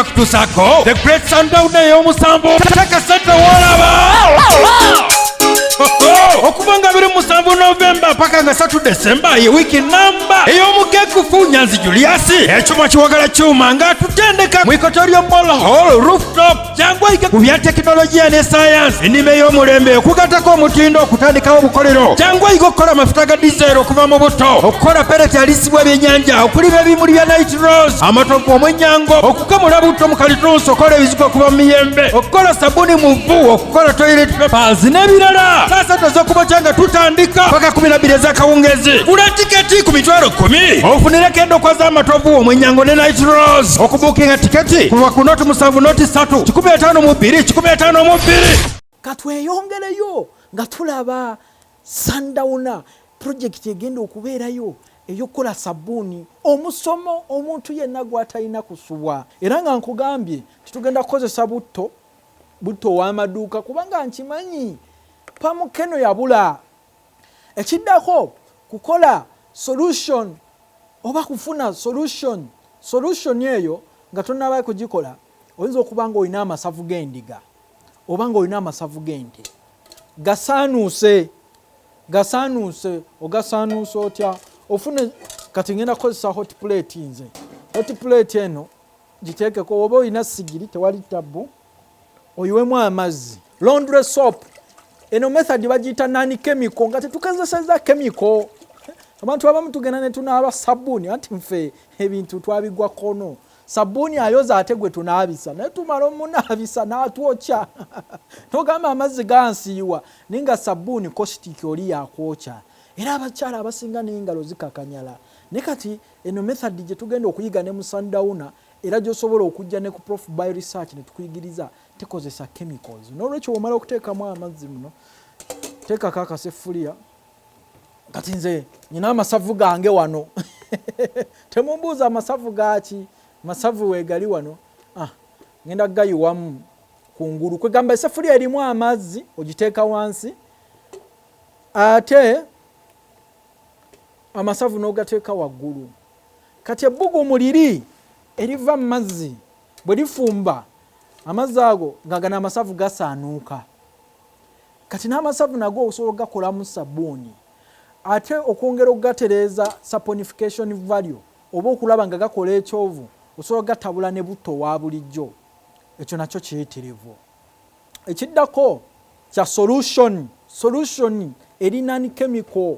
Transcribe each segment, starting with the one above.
bakutuusaako the great Sundowner ey'omusanvu teeka SENTE WOLABA okuva nga 27 Novemba paka nga 3 December ye wiki namba ey'Omukenkufu Nyanzi Julius ekyuma kiwagala kyuma nga tutendeka mu EQUATORIAL hall rooftop jangwaike ku bya tekinologiya ne science ennima ey'omulembe okugatako omutindo okutandikawo obukolero jangwaike okukola amafuta ga diesel okuva mu buto okukola pellets alisibwa ebyennyanja okulima ebimuli bya nitrate amatovu omwenyango okukamula butto mu kalitunsi okukola ebizigo okuva mu miyembe okukola sabuni mu vvu okukola toilet papers n'ebirala sasa tozokuba kyanga tutandika paka 12 ez'akawungezi gula tiketi ku mitwalo 10 ofunire kendo kwa z'amatovu omwenyango ne nitrate okubuukinga tiketi kuva ku noti 7 noti 3 152 katweyongereyo nga tulaba Sundowner project egenda okubeerayo ey'okukola sabbuuni omusomo omuntu yenna gw'atalina kusubwa era nga nkugambye titugenda kukozesa butto w'amaduuka kubanga nkimanyi pamukeno yabula ekiddako kukola solution oba kufuna solution eyo nga tonnabayo kugikola oyinza okuba nga olina amasavu g'endiga oba nga olina amasavu g'ente gasaanuuse ogasaanuuse otya ofune kati ngenda kukozesa hot plate nze hot plate eno giteekeko oba olina sigiri tewali tabbu oyiwemu amazzi laundry soap eno method bagiyita nani chemical nga tetukozeseza chemical abantu abamu tugenda ne tunaaba sabbuuni anti nfe ebintu twabigwa kono sabbuuni ayoza ate gwe tunaabisa naye tumala omunaabisa n'atwokya togamba amazzi gansiiwa naye nga sabbuuni caustic oli yakwokya era abakyala abasinga n'engalo zikakanyala ne kati eno method gye tugenda okuyiga ne mu Sundowner era gy'osobola okujja ne ku prof bio research ne tukuyigiriza tekozesa chemicals n'olwekyo omala okuteekamu amazzi muno teekako akaseffuliya kati nze nina amasavu gange wano temumbuuza amasavu gaaki masavu weegali wano ngenda gayiwamu kungulu kwegamba eseffuliya erimu amazzi ogiteeka wansi ate amasavu n'ogateeka waggulu kati ebbugumu liri eriva mu mazzi bwe lifumba amazzi ago nga gana amasavu gasaanuuka kati n'amasavu nago osobola okugakolamu sabbuuni ate okwongera okugatereeza saponification value oba okulaba nga gakola ekyovu osobola gatabula ne butto wa bulijjo ekyo nakyo kiyitirivu ekiddako kya solution eri nani chemical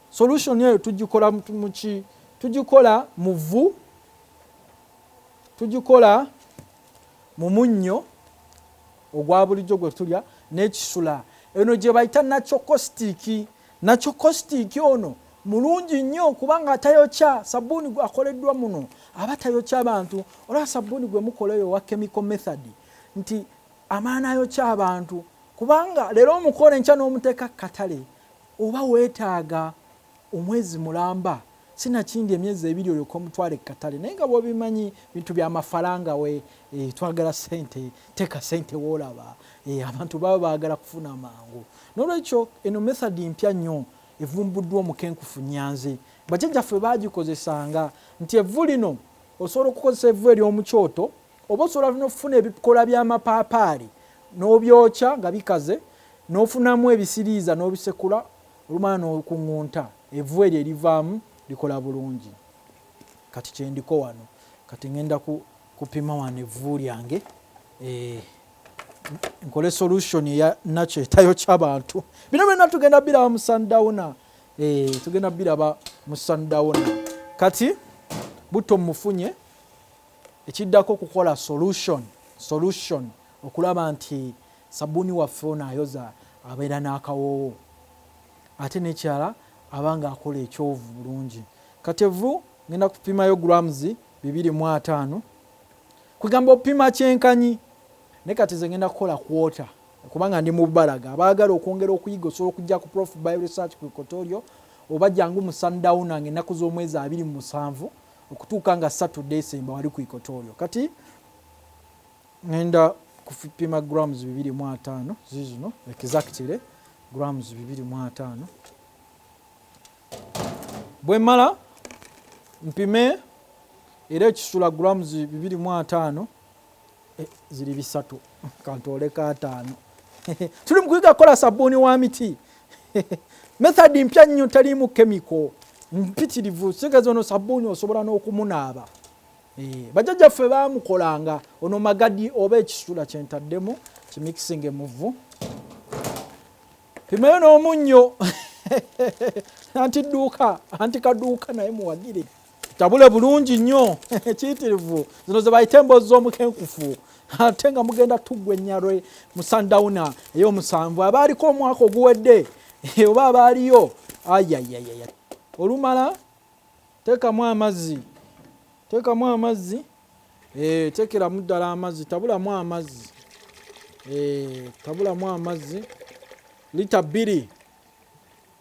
solution eyo tugikola muki tugikola mu vvu tugikola mu munnyo ogwa bulijjo gwe tulya n'ekisula eno gye bayita nakyo caustic ono mulungi nnyo kubanga atayokya sabbuuni akoleddwa muno aba tayokya abantu olwa sabbuuni gwe mukoleyo wa chemical method nti amaana ayokya abantu kubanga leero omukola enkya n'omuteeka katale oba weetaaga omwezi mulamba sinakindi emyezi 2 olyoka omutwale katale naye nga bwobimanyi bintu by'amafaranga we twagala sente teeka SENTE WOLABA abantu baba baagala kufuna mangu n'olwekyo eno method mpya nnyo evumbuddwa Omukenkufu Nyanzi bajjajjaffe baagikozesanga nti evvu lino osobola okukozesa evvu ery'omukyoto oba osobola n'okufuna ebikola by'amapaapaali n'obyokya nga bikaze n'ofunamu ebisiriiza n'obisekula olumala n'okuŋŋunta evvu eryo erivaamu likola bulungi kati kyendiko wano kati ngenda kupima wano evvu lyange nkole solution ya nakyo etayokya abantu bino byonna tugenda biraba mu Sundowner tugenda biraba mu Sundowner kati butto mufunye ekiddako kukola solution okulaba nti sabbuuni waffe ono ayoza abeera n'akawoowo ate n'ekyala abanga akola ekyovu bulungi kati evvu ngenda kupimayo grams 2.5 kugamba opima kyenkanyi ne kati ze ngenda kukola kwota kubanga ndi mu balaga abaagala okwongera okuyiga osobola okujja ku prof bio research ku EQUATORIAL oba jangu mu Sundowner ng'ennaku z'omwezi 27 okutuuka nga 3 December wali ku EQUATORIAL kati ngenda kupima grams 2.5 zizino exactly grams 2.5 bwe mala mpime era ekisula grams 2.5 ziri bisatu kantoleka ataano. Tuli mu kuyiga kola sabuni wa miti. Method mpya nnyo talimu chemical mpitirivu sigazo no sabuni osobola n'okumunaaba. Bajjajjaffe baamukolanga ono magadi oba ekisula kyentaddemu kimixing emuvu. Pimayo n'omunnyo anti kaduuka naye muwagire. Tabule bulungi nnyo kiyitirivu zino ze bayita emboozi z'omukenkufu ate nga mugenda tuggwa ennyalwe mu Sundowner ey'omusanvu abaaliko omwaka oguwedde oba abaaliyo ayayayaya olumala teekamu amazzi teekeramu ddala amazzi tabulamu amazzi lita 2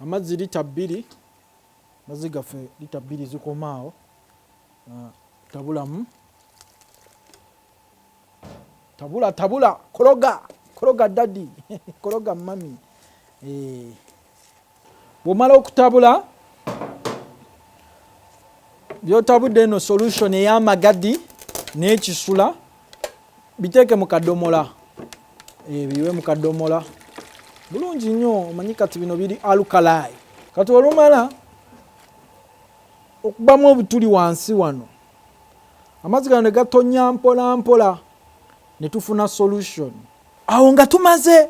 amazzi lita 2 mazzi gaffe lita 2 zikomaawo tabula kologa dadi kologa mami. Bw'omala okutabula byotabudde eno solution ey'amagadi n'ekisula biteeke mu kadomola biwe mu kadomola bulungi nnyo. Omanyi kati bino biri alkali kati olumala okubamu obutuli wansi wano amazzi gano ne gatonya mpola mpola ne tufuna solution. Awo nga tumaze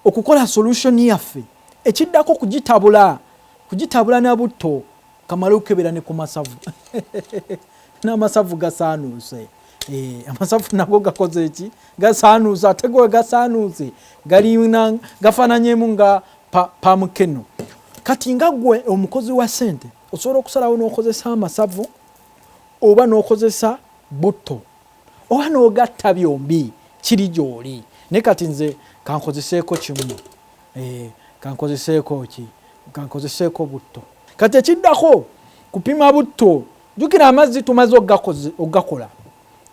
okukola solution yaffe ekiddako kugitabula na butto kamala okukebera ne ku masavu n'amasavu gasaanuuse. Amasavu nago gakoze eki gasaanuuse ate go gasaanuuse galina gafaananyemu nga pamukeno. Kati nga gwe omukozi wa sente osobola okusalawo n'okozesa amasavu oba n'okozesa butto oba n'ogatta byombi kiri gy'oli. Ne kati nze kankozeseeko kimu kankozeseeko butto. Kati ekiddako kupima butto jjukira amazzi tumaze ogakola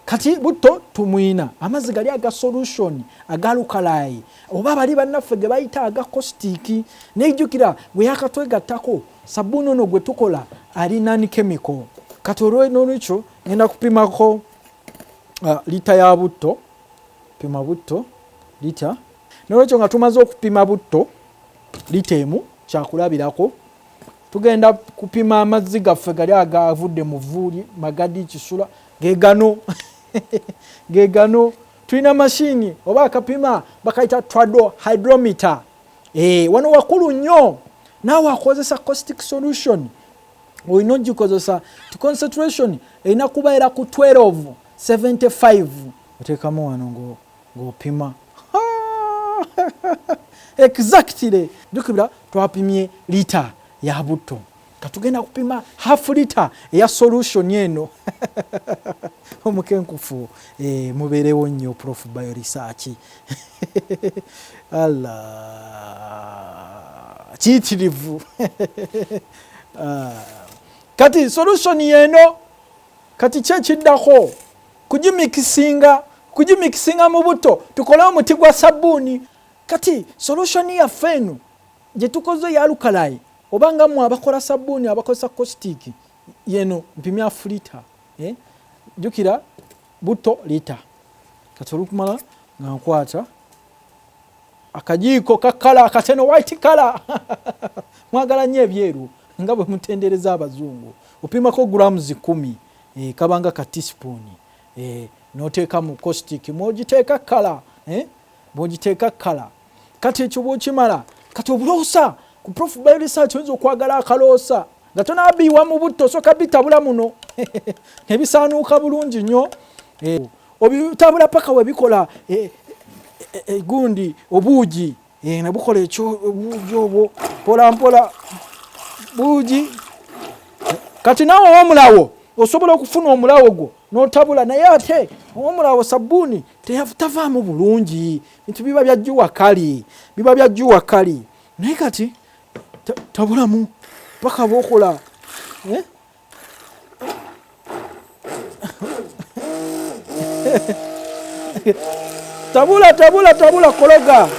kati butto tumwina amazzi gali aga solution agalukalayi oba bali bannaffe ge bayita aga caustic nejjukira bwe yakatwegattako sabuni ono gwe tukola ali non chemical. Kati olw'ekyo ngenda kupimako lita ya butto pima butto lita n'olwekyo nga tumaze okupima butto lita emu kyakulabirako tugenda kupima amazzi gaffe gali agavudde mu vvuuli magadi kisula gegano tulina mashini oba akapima bakayita trado hydrometer wano wakulu nnyo naawe akozesa caustic solution olina ogikozesa to concentration erina kubeera ku 1275 oteekamu wano ng'opima exactly jukira twapimye lita ya butto katugenda kupima half liter eya solution eno. Omukenkufu mubeerewo nnyo prof bio research kiyitirivu. Kati solution eno kati kyekiddako kugimikisinga mu butto tukole omuti gwa sabbuuni. Kati solution yaffe eno gye tukoze ya alkali obanga mu abakola sabbuuni abakozesa caustic yeno mpimya half liter jukira butto lita. Kati olukumala nga nkwata akajiiko kakala akateno white color mwagala nnyo ebyeru nga bwe mutendereza abazungu opimako grams 10 kabanga ka teaspoon noteeka mu caustic mwogiteeka kala bwogiteeka kala. Kati ekyo bwokimala kati obuloosa ku prof bio research oyinza okwagala akaloosa nga tonaabiiwa mu butto soka bitabula muno nebisaanuuka bulungi nnyo obitabula paka webikola gundi obuugi nabukola ekyo obuugi obwo mpola mpola buugi. Kati naawe ow'omulawo osobola okufuna omulawo gwo n'otabula naye ate ow'omulawo sabbuuni tavaamu bulungi bintu biba byajjuwa kali naye kati tabulamu paka bwokola tabula kologa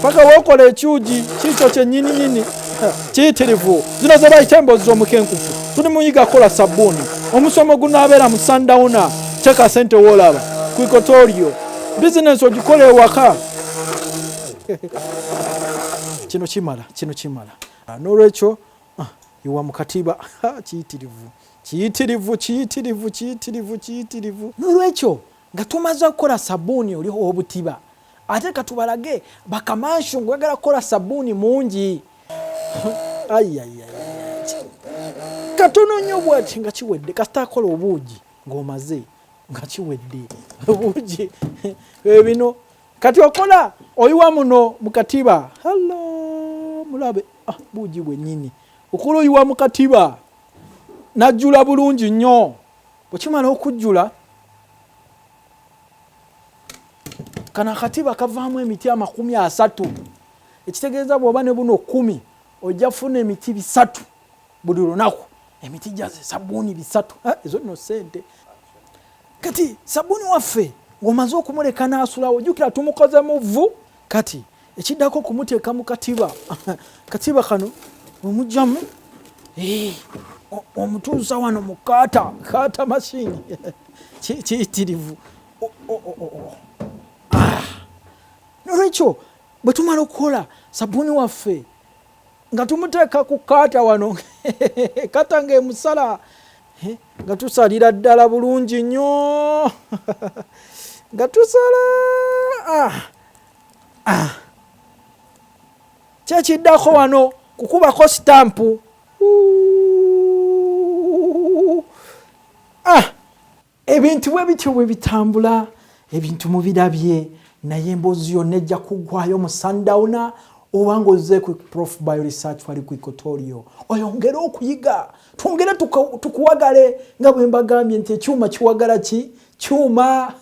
paka wokola ekyugi kikyo kyennyini kiyitirivu zino ze bayita emboozi z'omukenkufu tuli muyiga kola sabbuuni. Omusomo gunaabeera mu Sundowner Cheka sente WOLABA ku EQUATORIAL business ogikole waka. Kino kimala n'olwekyo iwa mukatiba kiyitirivu n'olwekyo nga tumaze okukola sabbuuni oliho obutiba ate katubalage bakamanshi ngwagala kukola sabbuuni mungi katono nnyo bwati nga kiwedde kasita akola obuugi ng'omaze nga kiwedde obuugi bino kati okola oyiwa muno mukatiba hello mulabe buugi bwennyini okola oyiwa mukatiba najjula bulungi nnyo bwekimala okujjula kana akatiba kavaamu emiti 30 ekitegeeza bw'oba ne buno 10 ojja funa emiti 3 buli lunaku emiti jaze sabbuuni 3 ezo nno sente kati sabbuuni waffe ng'omaze okumuleka n'asulawo jjukira tumukoze muvu kati ekiddako okumuteeka mu katiba katiba kano omugyamu omutuusa wano mu kaata mashini kiyitirivu nolwekyo bwe tumala okukola sabbuuni waffe nga tumuteeka ku kaata wano kata ng'emusala nga tusalira ddala bulungi nnyo nga tusala kyekiddako wano kukubako sitampu ebintu bwe bityo bwe bitambula ebintu mubirabye naye emboozi yonna ejja kuggwayo mu Sundowner oba ng'ozze ku Prof Bio Research wali ku EQUATORIAL oyongere okuyiga twongere tukuwagale nga bwe mbagambye nti ekyuma kiwagala kyuma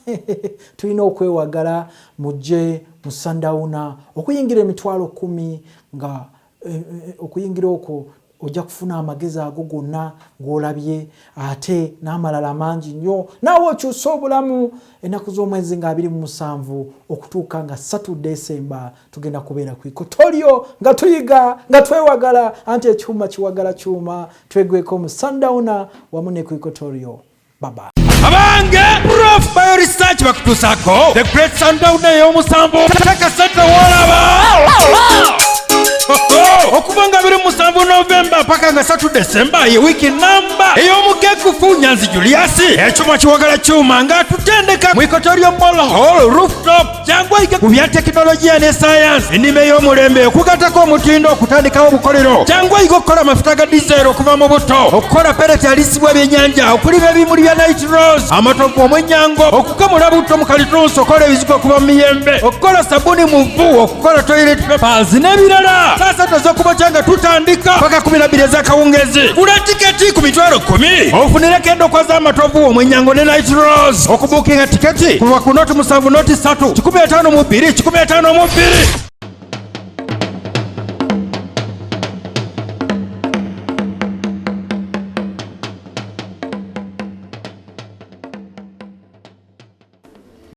tulina okwewagala mujje mu Sundowner okuyingira emitwalo 10 nga okuyingira okwo ojja kufuna amagezi ago gonna ng'olabye ate n'amalala mangi nnyo naawe okyusa obulamu ennaku z'omwezi nga 27 okutuuka nga 3 December tugenda kubeera ku EQUATORIAL nga tuyiga nga twewagala anti ekyuma kiwagala kyuma twegweko mu Sundowner wamu ne ku EQUATORIAL. Bye-bye. Abange Prof Bio Research bakutuusako the great Sundowner ey'omusanvu Teeka Sente WOLABA okuva nga 27 November paka nga 3 December ye wiki namba ey'Omukenkufu Nyanzi Julius ekyuma kiwagala kyuma nga tutendeka mu EQUATORIAL rooftop kyangwayike ku bya tekinologiya ne science ennima ey'omulembe okugatako omutindo okutandikawo obukolero kyangwayike okukola amafuta ga diesel okuva mu buto okukola pellets alisibwa ebyennyanja okulima ebimuli bya nitrose amatovu omwenyango okukamula butto mu kalituusi okukola ebizigo okuva mu miyembe okukola sabbuuni mu vvu okukola toilet papers n'ebirala sasa tozokuba kyanga tutandika paka 12 ez'akawungezi gula tiketi ku mitwalo 10 ofunireko endokwa z'amatovu omwenyango ne nitrose okubuukinga tiketi kuva ku noti 7 noti 3 152 152